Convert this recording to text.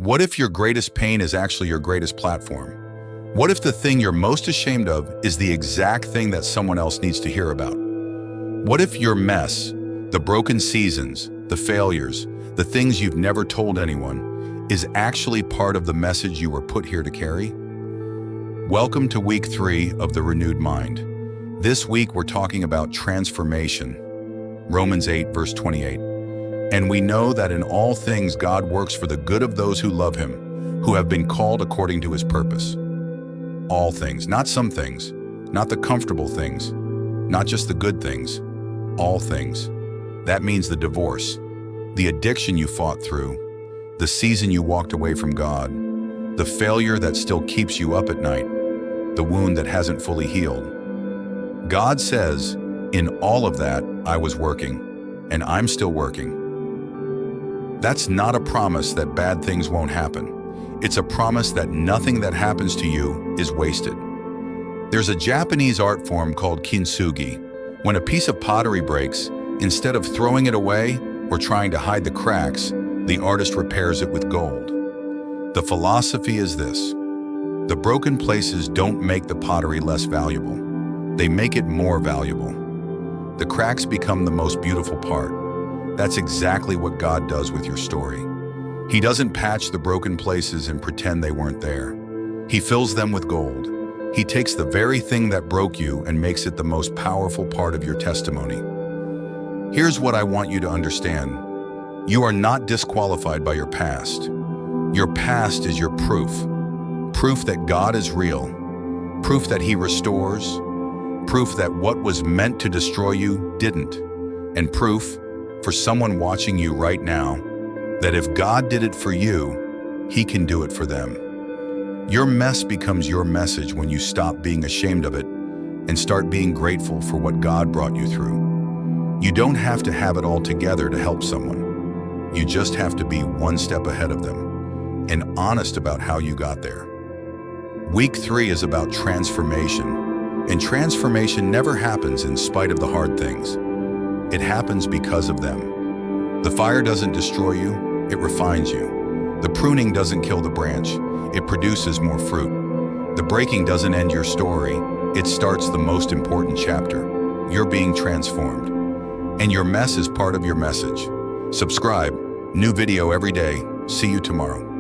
What if your greatest pain is actually your greatest platform? What if the thing you're most ashamed of is the exact thing that someone else needs to hear about? What if your mess, the broken seasons, the failures, the things you've never told anyone, is actually part of the message you were put here to carry? Welcome to week 3 of The Renewed Mind. This week we're talking about transformation. Romans 8 verse 28. And we know that in all things God works for the good of those who love him, who have been called according to his purpose. All things, not some things, not the comfortable things, not just the good things, all things. That means the divorce, the addiction you fought through, the season you walked away from God, the failure that still keeps you up at night, the wound that hasn't fully healed. God says, in all of that, I was working, and I'm still working. That's not a promise that bad things won't happen. It's a promise that nothing that happens to you is wasted. There's a Japanese art form called kintsugi. When a piece of pottery breaks, instead of throwing it away or trying to hide the cracks, the artist repairs it with gold. The philosophy is this: the broken places don't make the pottery less valuable. They make it more valuable. The cracks become the most beautiful part. That's exactly what God does with your story. He doesn't patch the broken places and pretend they weren't there. He fills them with gold. He takes the very thing that broke you and makes it the most powerful part of your testimony. Here's what I want you to understand. You are not disqualified by your past. Your past is your proof. Proof that God is real. Proof that he restores. Proof that what was meant to destroy you didn't. And proof, for someone watching you right now, that if God did it for you, he can do it for them. Your mess becomes your message when you stop being ashamed of it and start being grateful for what God brought you through. You don't have to have it all together to help someone. You just have to be one step ahead of them and honest about how you got there. Week 3 is about transformation, and transformation never happens in spite of the hard things. It happens because of them. The fire doesn't destroy you, it refines you. The pruning doesn't kill the branch, it produces more fruit. The breaking doesn't end your story, it starts the most important chapter. You're being transformed. And your mess is part of your message. Subscribe, new video every day. See you tomorrow.